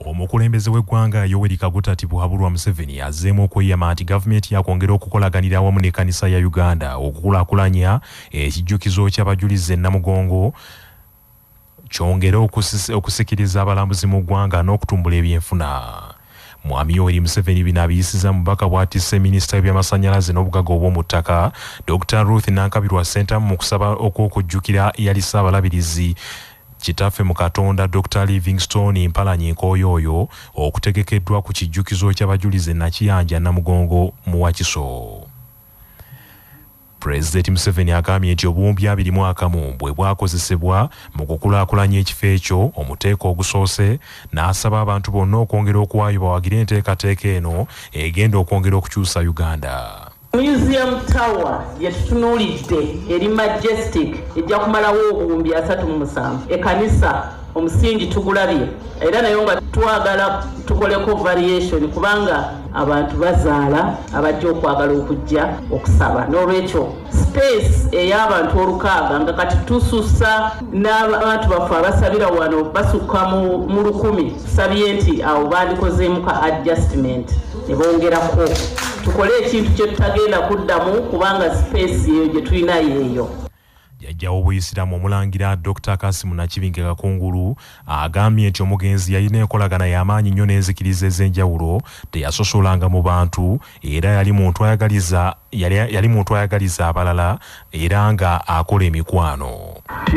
Omukulembeze w'eggwanga Yoweri Kaguta Tibuhaburwa Museveni azzeemu okweyama nti gavumenti yakwongera okukolaganira awamu n'ekkanisa ya Uganda okukulaakulanya ekijjukizo ky'abajulizi e Namugongo kyongera okusikiriza abalambuzi mu ggwanga n'okutumbula ebyenfuna. Mwami Yoweri Museveni bino abiyisiza mubaka bw'atisse minisita w'ebyamasannyalaze n'obugaga obw'omu ttaka Dr. Ruth Nankabirwa Sentamu mu kusaba okw'okujjukira eyali Ssaabalabirizi Kitaffe mu Katonda Dr. Livingstone Mpalanyi Nkooyooyo okutegekeddwa ku kijjukizo ky'abajulizi e Nakiyanja Namugongo mu Wakiso. Pulezidenti Museveni agambye nti obuwumbi 21 bwe bwakozesebwa mu kukulaakulanya ekifo ekyo omuteeko ogusoose n'asaba abantu bonna okwongera okuwaayo bawagire enteekateeka eno egenda okwongera okukyusa Uganda. Museum Tower yetutunuulidde eri Majestic ejja kumalawo obuwumbi 37. Ekanisa omusingi tugulabye era nayo nga twagala tukoleko variation kubanga abantu bazaala abajja okwagala okujja okusaba. N'olwekyo space ey'abantu 600 nga kati tusussa n'abantu baffe abasabira wano basukka mu 1,000 tusabye nti awo bandikozeemu ka adjustment ne bongerako tukole ekintu kye tutagenda kuddamu kubanga space eyo gye tulina yeeyo. Jjajjawo Obuyisiraamu Omulangira Dr. Kasimu Nakibinge Kakungulu agambye nti omugenzi yalina enkolagana y'amaanyi nnyo n'enzikiriza ez'enjawulo teyasosolanga mu bantu era yali muntu ayagaliza abalala era nga akola emikwano.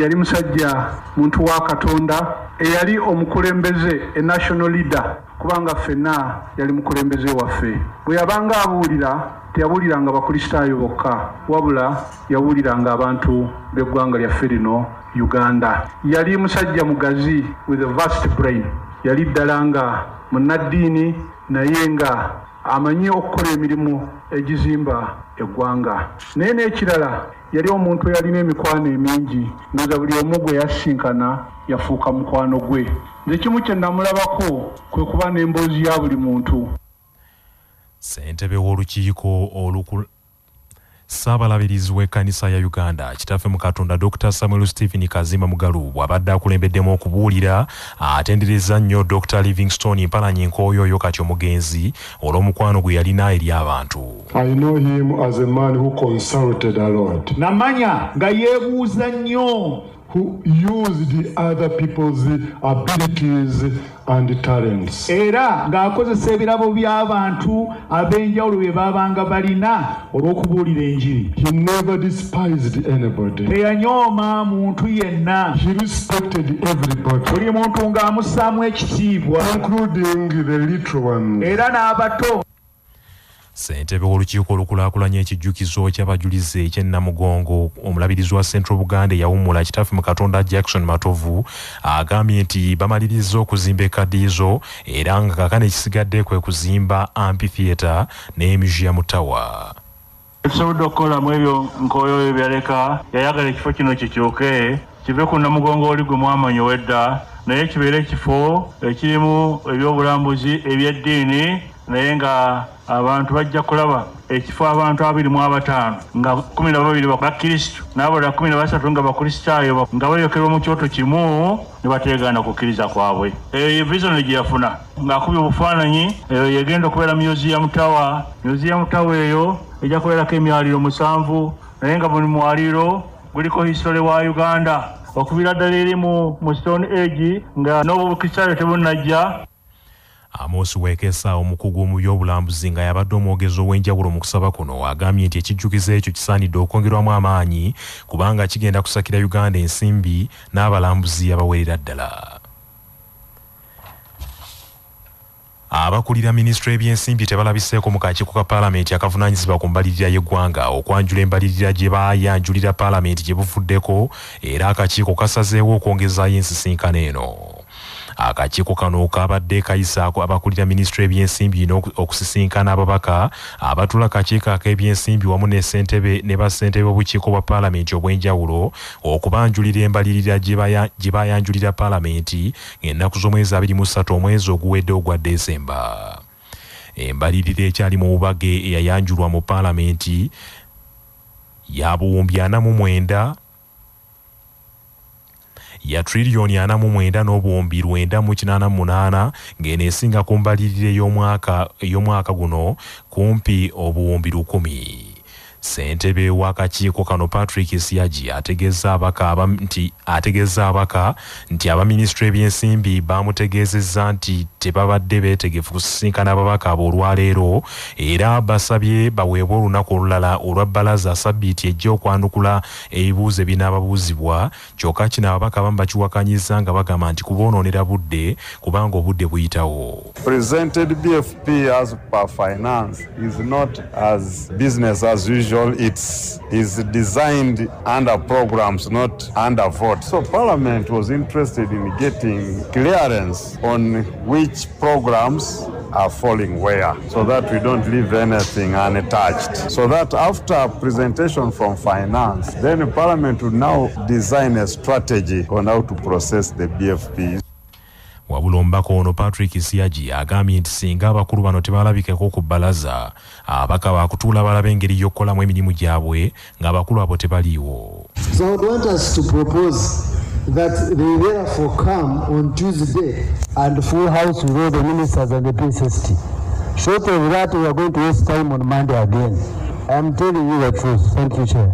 Yali musajja muntu wa Katonda eyali omukulembeze e national leader kubanga ffenna yali mukulembeze waffe. Bwe yabanga abuulira teyabuuliranga bakristaayo bokka wabula yabuuliranga abantu b'eggwanga lyaffe lino Uganda. Yali musajja mugazi with a vast brain. Yali ddala nga munnaddiini naye nga amanyi okukola emirimu egizimba eggwanga. Naye n'ekirala yali omuntu eyalina emikwano emingi nga buli omu gwe yasinkana yafuuka mukwano gwe. Nze kimu kye namulabako kwe kuba n'emboozi ya buli muntu. Ssentebe w'olukiiko Ssaabalabirizi w'ekkanisa ya Uganda Kitaffe mu Katonda Dr. Samuel Stephen Kazimba Mugalu bw'abadde akulembeddemu okubuulira atendereza nnyo Dr. Livingstone Mpalanyi Nkooyooyo kati omugenzi olw'omukwano gwe yalina eri abantu. I know him as a man who consulted a lot. Namanya nga yeebuuza nnyo. Who used other people's abilities and talents. Era ng'akozesa ebirabo by'abantu ab'enjawulo bye babanga balina olw'okubuulira enjiri. He never despised anybody. Teyanyooma muntu yenna. He respected everybody. Buli muntu ng'amussaamu ekitiibwa. Including the little ones. Era n'abato. Ssentebe w'olukiiko olukulaakulanya ekijjukizo ky'abajulizi eky'e Namugongo omulabirizi wa Central Buganda yawummula Kitaffe mu Katonda Jackson Matovu agambye nti bamaliriza okuzimba ekkaddiyizo era nga kaakano ekisigadde kwe kuzimba amphitheatre ne museum tower. Ebisobodde okukola mu ebyo Nkooyooyo byaleka yayagala ekifo kino kikyuke kive ku Namugongo oli gwe mwamanyi ow'edda naye kibeere ekifo ekirimu ebyobulambuzi eby'eddiini naye nga abantu bajja kulaba ekifo abantu 25 nga 12 bakristo n'abalala 13 nga bakristaayo nga bayokerwa mu kyoto kimu ne bateegaana kukkiriza kwabwe. Eyo vision gye yafuna ng'akubye obufaananyi yagenda okubeera museum tower. Museum tower eyo ejja kubeerako emyaliro 7 naye nga buli mwaliro guliko history wa Uganda okubira ddala eri mu Stone Age nga n'obukristaayo tebunnajja. Amos Wekesa omukugu mu by'obulambuzi nga yabadde omwogezi ow'enjawulo mu kusaba kuno agambye nti ekijjukizo ekyo kisaanidde okwongerwamu amaanyi kubanga kigenda kusakira Uganda ensimbi n'abalambuzi abawerera ddala. Abakulira minisitule y'ebyensimbi tebalabiseeko mu kakiiko ka paalamenti akavunaanyizibwa ku mbalirira y'eggwanga okwanjula embalirira gye baayanjulira paalamenti gye buvuddeko era akakiiko kasazeewo okwongezaayo ensisinkano eno. Akakiiko kano kabadde kayisaako abakulira minisitule y'ebyensimbi okusisinkana ababaka abatula kakiiko ak'ebyensimbi wamu ne bassentebe b'obukiiko bwa paalamenti obw'enjawulo okubanjulira embalirira gye baayanjulira paalamenti ng'ennaku z'omwezi 23 omwezi oguwedde ogwa Desemba. embalirira ekyali mu bubage eyayanjulwa mu paalamenti ya buwumbi 49 ya trillioni 49 n'obuwumbi 988 ng'eneesinga ku mbalirira ey'omwaka guno kumpi obuwumbi 10. Ssentebe w'akakiiko kano Patrick Siagi ategeeza abaka nti abaminisitule by'ensimbi bamutegeezezza nti tebabadde beetegefu kusisinkana ababaka olwaleero era basabye baweebwe olunaku olulala olwa bbalaza sabbiiti ejja okwanukula ebibuuzo ebinaababuuzibwa kyokka kino ababaka abamu bakiwakanyiza nga bagamba nti kuboonoonera budde kubanga obudde buyitawo. Presented BFP as per finance is not as business as usual. It is designed under programs, not under vote. So Parliament was interested in getting clearance on which programs are falling where, so that we don't leave anything unattached. So that after presentation from finance, then Parliament would now design a strategy on how to process the BFPs. Wabula omubaka ono Patrick Siagi agambye nti singa abakulu bano tebalabikeko ku bbalaza abaka bakutuula balabe engeri y'okukolamu emirimu gyabwe ng'abakulu abo tebaliiwo. So I would want us to propose that they therefore come on Tuesday and full house with all the ministers and the PSST. Short of that, we are going to waste time on Monday again. I am telling you the truth. Thank you, Chair.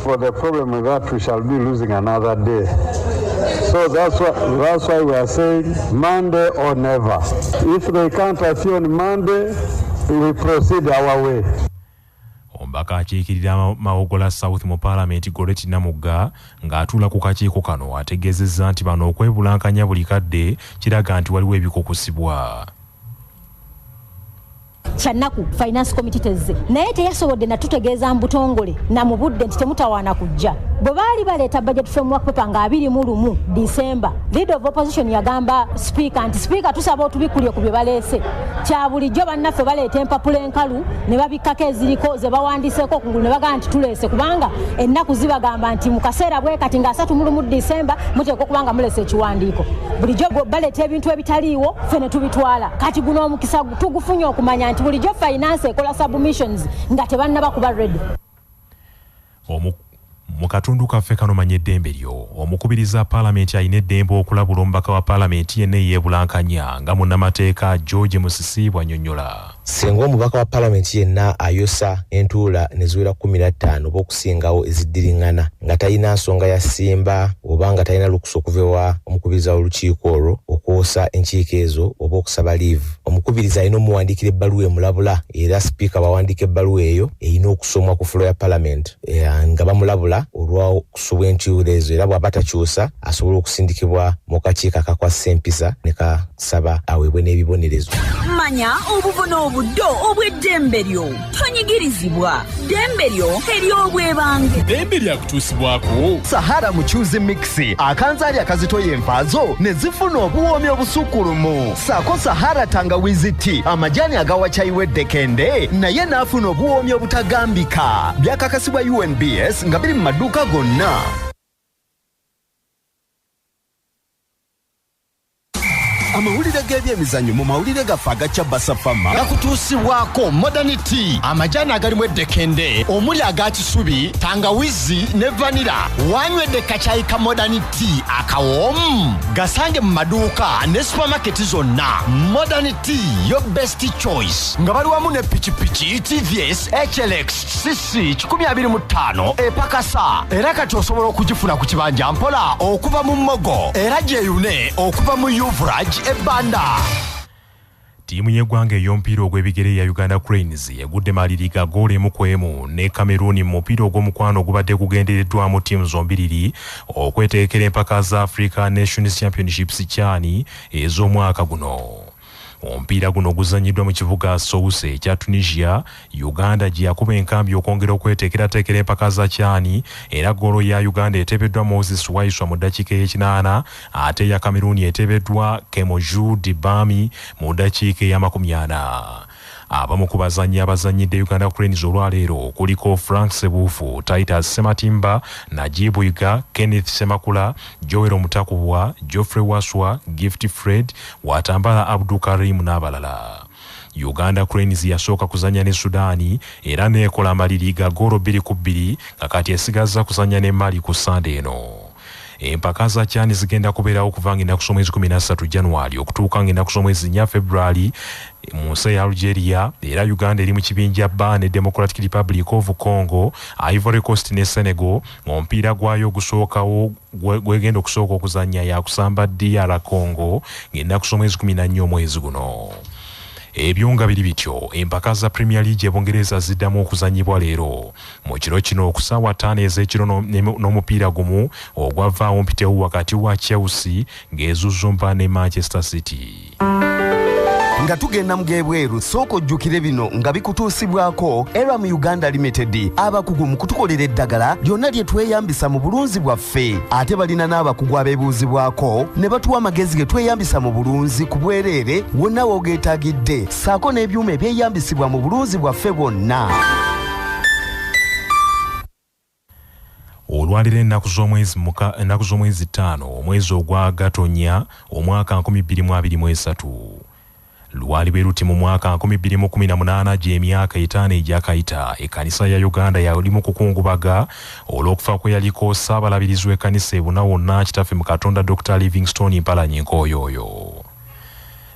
For the problem with that, we shall be losing another day. So that's why we are saying Monday or never. If they can't appear on Monday, we will proceed our way. Omubaka akiikirira Mawogola South mu Parliament Goreti Namugga ng'atuula ku kakiiko kano ategeezezza nti bano okwebulankanya buli kadde kiraga nti waliwo ebikukusibwa. Chanaku finance committee tezze naye teyasobodde natutegeeza mbutongole na mu budde nti temutawaana kujja bwe baali baleeta budget framework paper nga 21 December. Leader of opposition yagamba speaker nti speaker tusaba otubikulye ku bye baleese kya bulijjo bannaffe baleeta empapula enkalu ne babikkako eziriko ze bawandiseeko kungulu ne bagamba nti tuleese kubanga ennaku zibagamba nti mu kaseera bwe kati nga 31 December muteeka okubanga muleese ekiwandiiko bulijjo baleeta ebintu ebitaliiwo ffe ne tubitwala kati guno omukisa tugufunye okumanya nti bulijjo finance ekola submissions nga tebannaba kuba ready. Mu katundu kaffe kano manye eddembe lyo omukubiriza paalamenti alina eddembe okulabula omubaka wa paalamenti yenna eyeebulankanya nga munnamateeka George Musisi bw'annyonnyola. Singa omubaka wa paalamenti yenna ayosa entuula ne ziwera 15 oba okusingawo eziddiringana nga talina nsonga ya ssimba oba nga talina lukusa okuva omukubiriza w'olukiiko olwo okwosa enkiiko ezo oba okusaba liivu, omukubiriza alina omuwandiikira ebbaluwa emulabula era sipiika bawandiika ebbaluwa eyo erina okusomwa ku fulo ya paalamenti nga bamulabula olw'okusubwa entuula ezo era bw'aba takyusa asobola okusindikibwa mu kakiiko akakwasa empisa ne kasaba aweebwe n'ebibonerezo. Manya obuvuno obuddo obw'eddembe lyo tonyigirizibwa ddembe lyo ery'obwebange ddembe lyakutuusibwako Sahara Muchuzi Mixi akanzaali akazitoya envaazo ne zifuna obuwoomi obusukkulumu saako Sahara tangawizi tea amajaani agawa caayi w'eddekende naye n'afuna obuwoomi obutagambika byakakasibwa UNBS nga biri mu maduuka gonna. Amawulire g'ebyemizannyo mu mawulire gaffe agaca Basafama gakutuusibwako Modern Tea amajaani agalimu eddekende omuli aga kisubi tangawizi ne vanira. Wanywedde kacaayi ka Modern Tea akawoomu gasange mu maduuka ne supamaketi zonna. Modern Tea your best choice nga bali wamu ne pikipiki TVS HLX CC 125 epakasa era kati osobola okugifuna ku kibanja mpola okuva mu Mmogo era gyeyune okuva mu Yuvrage ebanda. Tiimu y'eggwanga ey'omupiira ogw'ebigere ya Uganda Cranes egudde maliriga goolo emu ku emu ne Cameroon mu mupiira ogw'omukwano ogubadde gugendereddwamu ttiimu zombiriri okweteekera empaka za Africa Nations Championships CHAN ez'omwaka guno. Omupiira guno guzanyiddwa mu kibuga Sousse ekya Tunisia. Uganda gye yakuba enkambi okwongera okweteekerateekera empaka za CHAN era ggoolo ya Uganda eteebeddwa Moses Waiswa mu ddakiika ey'ekinaana ate ya Cameroon eteebeddwa Kemoju Dibami mu ddakiika eya 40. Abamu ku bazannyi abazannyidde Uganda Cranes olwaleero kuliko Frank Sebuufu, Titus Sematimba, Najibu Iga, Kenneth Semakula, Joel Mutakubwa, Geoffrey Waswa, Gift Fred, Watambala Abdul Karim n'abalala. Uganda Cranes yasooka kuzanya ne Sudaani era neekola amaliri ga goolo 2-2 nga kati esigaza kuzanya ne Mali ku Sunday eno. Empaka za CHAN zigenda kubeerawo okuva ng'ennaku z'omwezi 13 January okutuuka ng'ennaku z'omwezi 4 February mu nsi ya Algeria, era Uganda eri mu kibinja B ne Democratic Republic of Congo, Ivory Coast ne Senegal. Omupiira gwayo gusookawo gwegenda okusooka okuzanya yakusamba DR Congo ng'ennaku z'omwezi 14 omwezi guno. Ebyo nga biri bityo, empaka za Premier League ebongereza ziddamu okuzanyibwa leero. Mu kiro kino ku ssaawa 5 ez'ekiro n'omupiira gumu ogwavaawo mpitewo wakati wa Chelsea ng'ezuzumba ne Manchester City. Nga tugenda mugebweru soko jjukire bino nga bikutuusibwako era mu Uganda Limited abakugu mu kutukolera eddagala lyonna lye tweyambisa mu bulunzi bwaffe, ate balina n'abakugu abeebuuzibwako ne batuwa amagezi ge tweyambisa mu bulunzi ku bwereere wonna woogeetaagidde, ssaako n'ebyuma ebyeyambisibwa mu bulunzi bwaffe bwonna. Olwalira ennaku z'omwezi 5 omwezi ogwa Gatonya omwaka 2023. Lwali beruti mu mwaka 2018 gy'emyaka 5 egyakayita, ekkanisa ya Uganda yali mu kukungubaga olw'okufa kwe yaliko ssaabalabirizi w'ekkanisa ebuna wonna kitaffe mu Katonda Dr. Livingstone Mpalanyi Nkooyooyo.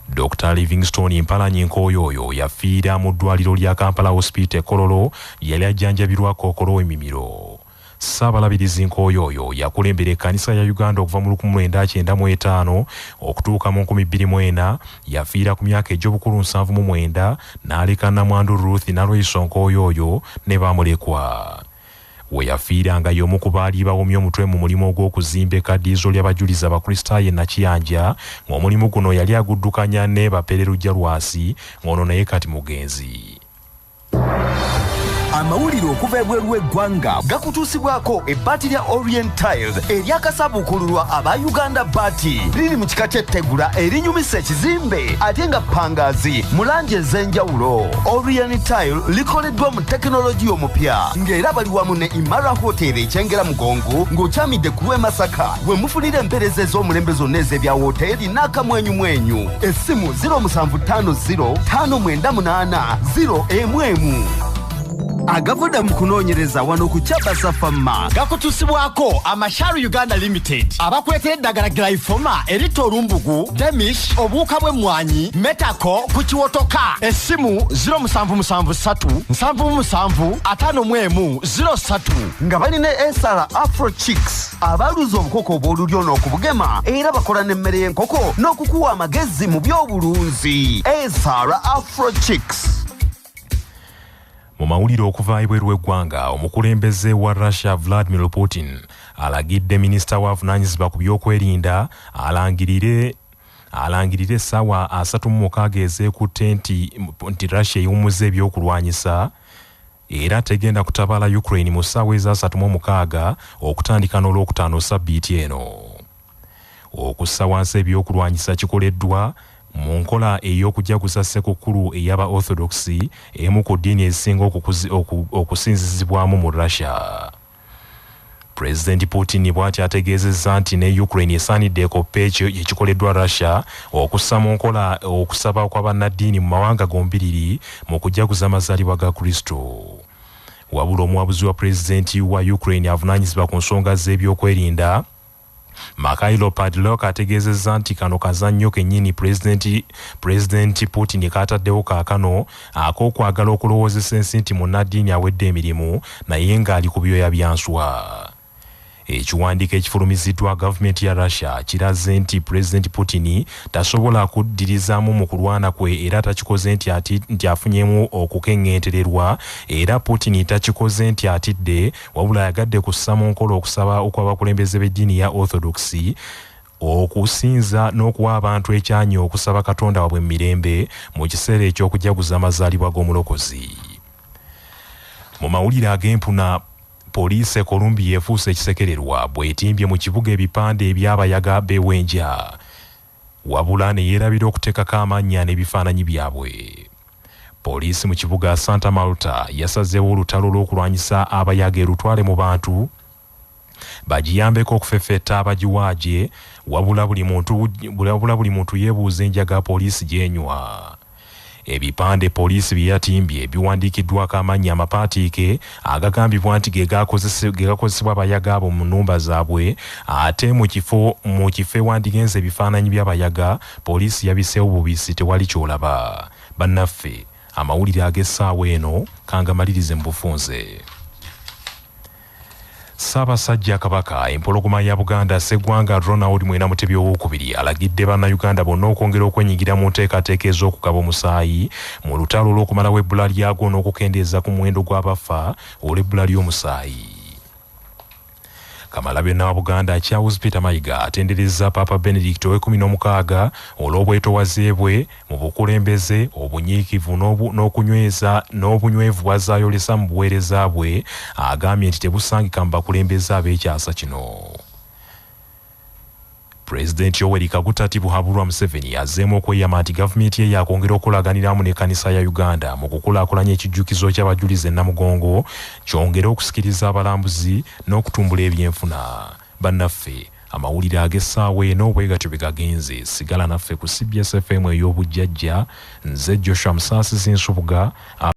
Dr. Livingstone Mpalanyi Nkooyooyo yafiira mu ddwaliro lya Kampala Hospital Kololo yali ajjanjabirwa kookolo emimiro. Ssaabalabirizi Nkooyooyo yakulembera ekkanisa ya Uganda okuva mu 1995 okutuuka mu 2004, yafiira ku myaka egy'obukulu 79 n'aleka nnamwandu Ruth Nalweyiso Nkooyooyo ne bamulekwa. We yafiira nga y'omu ku baali bawomye omutwe mu mulimu ogw'okuzimba ekkaddiizo ly'abajulizi abakristaayo e Nakiyanja, ng'omulimu guno yali aguddukanya ne Bapererujja Lwasi, ng'ono naye kati mugenzi. Amawulire okuva ebweru w'eggwanga gakutuusibwako ebbaati lya Orient Tiles eryakasabukululwa aba Uganda Baati, liri mu kika ky'ettegula erinyumisa ekizimbe ate nga ppangaazi mu langi ez'enjawulo. Orient Tile likoleddwa mu tekinologiya omupya ng'era bali wamu ne Imara Hotel ekyengera Mugongo ng'okyamidde ku lw'e Masaka we mufunira empeereza ez'omulembe zonna ez'ebya woteeri n'akamwenyumwenyu. Essimu 0750 598 0 agavuda mu kunoonyereza wano ku Kyabasa Famma gakutuusibwako Amasharu Uganda Limited abakuleetera eddagala Glyphoma erita olumbugu, Demish, obuwuka bw'emmwanyi, Metako ku kiwotoka. Essimu 0773 77 51 nga balina Esara Afro Chicks abaluza obukoko obw'olulyo n'okubugema era bakola n'emmere y'enkoko n'okukuwa amagezi mu by'obulunzi. Esara Afro Chicks. Mu mawulire okuva ebweru w'eggwanga, omukulembeze wa Russia Vladimir Putin alagidde minisita w'avunaanyizibwa ku by'okwerinda alangirire essaawa 36 ez'ekutte nti Russia ewummuza ebyokulwanyisa era tegenda kutabaala Ukraine mu ssaawa eza 36 okutandika n'olwokutaano sabbiiti eno. Okussa wansi ebyokulwanyisa kikoleddwa mu nkola ey'okujaguza ssekukulu ey'aba Orthodoxi, emu ku ddiini ezisinga okusinzizibwamu mu Russia. President Putin bw'ati ategeezezza nti ne Ukraine esaanidde ekoppa ekyo ekikoleddwa Russia okussa mu nkola okusaba kw'abannaddiini mu mawanga gombiriri mu kujaguza amazaalibwa ga Kristo. Wabula omuwabuzi wa pulezidenti wa Ukraine avunaanyizibwa ku nsonga z'ebyokwerinda, Mikhailo Podolyak ategeezezza nti kano kazannyo kennyini Pulezidenti Putin kaataddewo kaakano ak'okwagala okulowoozesa ensi nti munnaddiini awedde emirimu naye ng'ali ku byoya bya nswa. Ekiwandiiko ekifulumiziddwa gavumenti ya Russia kiraze nti Pulezidenti Putin tasobola kuddirizaamu mu kulwana kwe era takikoze nti afunyemu okukeŋŋentererwa, era Putin takikoze nti atidde, wabula yagadde kussa mu nkola okusaba okw'abakulembeze b'eddiini ya Orthodoxi okusinza n'okuwa abantu ekyanyi okusaba Katonda waabwe mirembe mu kiseera eky'okujaguza amazaalibwa g'omulokozi. Mu mawulire ag'empuna, poliisi e Columbia efuuse ekisekererwa bw'etimbye mu kibuga ebipande eby'abayaga b'ewenja, wabula ne yeerabira okuteekako amannya n'ebifaananyi byabwe. Poliisi mu kibuga Santa Marta yasazeewo olutalo lw'okulwanyisa abayaga erutwale mu bantu bagiyambeko okufeffetta abagiwaagye, wabula buli muntu yeebuuza enjaga poliisi gy'enywa. ebipande poliisi byeyatimbye biwandiikiddwako amannya amapaatiike agagambibwa nti ge gakozesebwa abayaga abo mu nnumba zaabwe ate mu kifo ewandigenze ebifaananyi by'abayaga poliisi yabiseewo bubisi tewali kyolaba. Bannaffe amawulire ag'essaawa eno kangamalirize mu bufunze. Ssaabasajja Kabaka empologoma ya Buganda Sseggwanga Ronald Mwena Mutebi owookubiri alagidde bannayuganda bonna okwongera okwenyigira mu nteekateeka ez'okugaba omusaayi mu lutalo olw'okumalawo ebbula lyagwo n'okukendeeza ku muwendo gw'abafa olw'ebbula ly'omusaayi. Kamalabyonna wa Buganda Charles Peter Mayiga atenderezza Papa Benedict ow'e16 olw'obwetowaze bwe mu bukulembeze obunyiikivu n'obunywevu bw'azaayolesa mu buweereza bwe agambye nti tebusangika mu bakulembeze ab'ekyasa kino. Pulezidenti Yoweri Kaguta Tibuhaburwa Museveni azzeemu okweyama nti gavumenti ye yakwongera okulaganiramu n'ekkanisa ya Uganda mu kukulaakulanya ekijjukizo ky'abajulizi e Namugongo kyongere okusikiriza abalambuzi n'okutumbula ebyenfuna. Bannaffe amawulire ag'essaawa eno bwe gatyo bwe gagenze. Sigala naffe ku CBS FM ey'obujjajja. Nze Joshua Musaasizi Nsubuga.